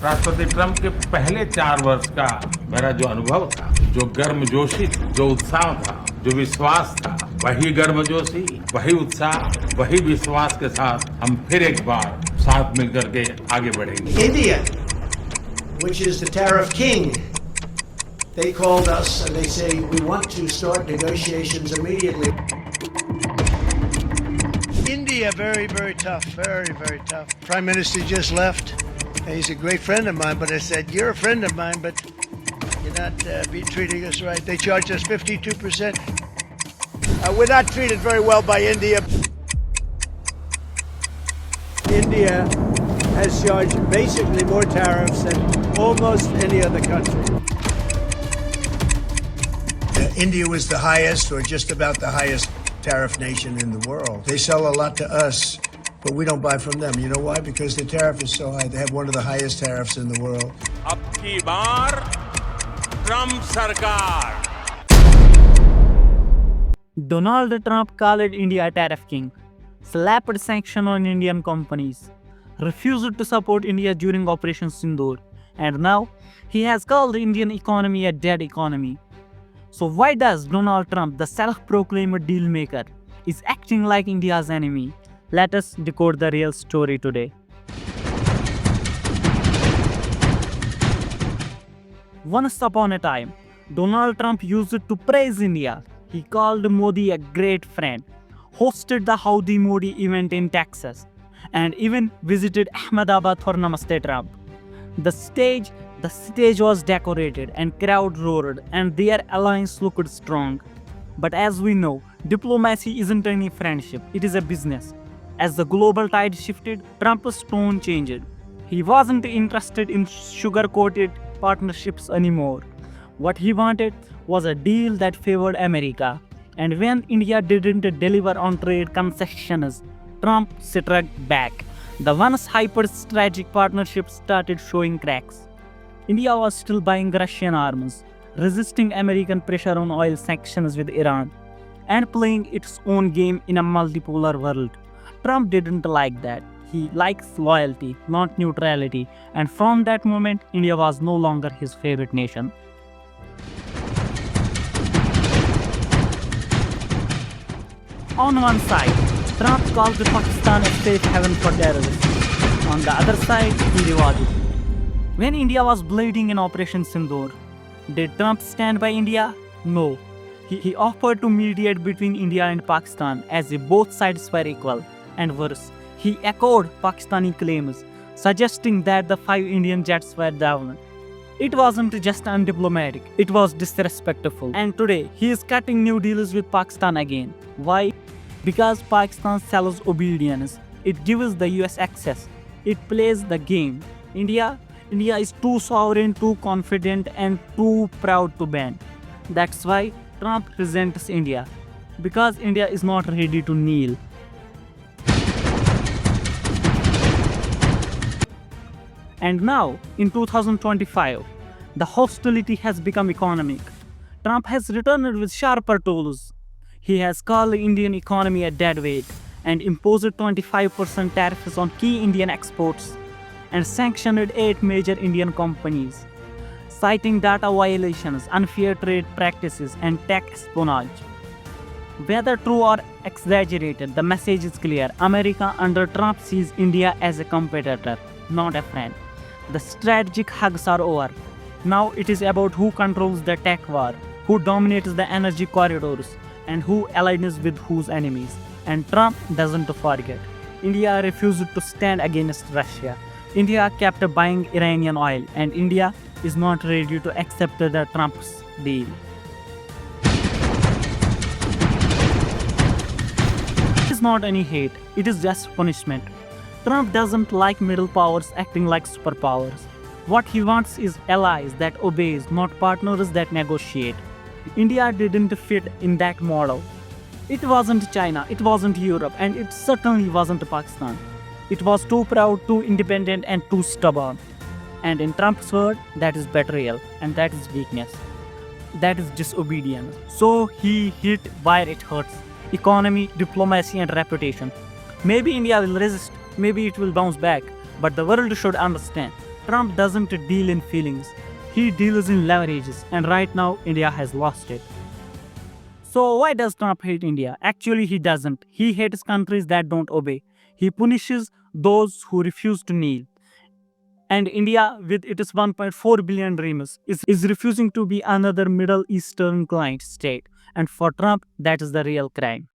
राष्ट्रपति ट्रंप के पहले 4 वर्ष का मेरा जो अनुभव था, जो गर्मजोशी थी, जो उत्साह था, जो विश्वास था, वही गर्मजोशी, वही उत्साह, वही विश्वास के साथ हम फिर एक बार साथ मिलकर के आगे बढ़ेंगे। India, which is the tariff king, they called us and they say, we want to start negotiations immediately. India, very, very tough, very, very tough. Prime Minister just left. He's a great friend of mine, but I said, you're a friend of mine, but you're not treating us right. They charge us 52%. We're not treated very well by India. India has charged basically more tariffs than almost any other country. India was the highest, or just about the highest, tariff nation in the world. They sell a lot to us, but we don't buy from them. You know why? Because the tariff is so high. They have one of the highest tariffs in the world. अब की बार Trump सरकार। Donald Trump called India a tariff king, slapped sanction on Indian companies, refused to support India during Operation Sindoor, and now he has called the Indian economy a dead economy. So why does Donald Trump, the self-proclaimed deal-maker, is acting like India's enemy? Let us decode the real story today. Once upon a time, Donald Trump used to praise India. He called Modi a great friend, hosted the Howdy Modi event in Texas, and even visited Ahmedabad for Namaste Trump. The stage was decorated and crowd roared, and their alliance looked strong. But as we know, diplomacy isn't any friendship, it is a business. As the global tide shifted, Trump's tone changed. He wasn't interested in sugar-coated partnerships anymore. What he wanted was a deal that favored America. And when India didn't deliver on trade concessions, Trump struck back. The once hyper strategic partnership started showing cracks. India was still buying Russian arms, resisting American pressure on oil sanctions with Iran, and playing its own game in a multipolar world. Trump didn't like that. He likes loyalty, not neutrality, and from that moment, India was no longer his favorite nation. On one side, Trump called Pakistan a safe haven for terrorists. On the other side, he rewarded. When India was bleeding in Operation Sindoor, did Trump stand by India? No. He offered to mediate between India and Pakistan as if both sides were equal. And worse, he echoed Pakistani claims, suggesting that the 5 Indian jets were down. It wasn't just undiplomatic, it was disrespectful. And today, he is cutting new deals with Pakistan again. Why? Because Pakistan sells obedience. It gives the US access. It plays the game. India is too sovereign, too confident, and too proud to bend. That's why Trump resents India. Because India is not ready to kneel. And now, in 2025, the hostility has become economic. Trump has returned with sharper tools. He has called the Indian economy a dead weight and imposed 25% tariffs on key Indian exports and sanctioned 8 major Indian companies, citing data violations, unfair trade practices, and tech espionage. Whether true or exaggerated, the message is clear. America under Trump sees India as a competitor, not a friend. The strategic hugs are over. Now it is about who controls the tech war, who dominates the energy corridors, and who aligns with whose enemies. And Trump doesn't forget. India refused to stand against Russia. India kept buying Iranian oil, and India is not ready to accept the Trump's deal. It is not any hate, it is just punishment. Trump doesn't like middle powers acting like superpowers. What he wants is allies that obeys, not partners that negotiate. India didn't fit in that model. It wasn't China, it wasn't Europe, and it certainly wasn't Pakistan. It was too proud, too independent, and too stubborn. And in Trump's word, that is betrayal, and that is weakness. That is disobedience. So he hit where it hurts. Economy, diplomacy, and reputation. Maybe India will resist, maybe it will bounce back, but the world should understand. Trump doesn't deal in feelings, he deals in leverages, and right now India has lost it. So, why does Trump hate India? Actually, he doesn't. He hates countries that don't obey. He punishes those who refuse to kneel. And India, with its 1.4 billion dreamers, is refusing to be another Middle Eastern client state. And for Trump, that is the real crime.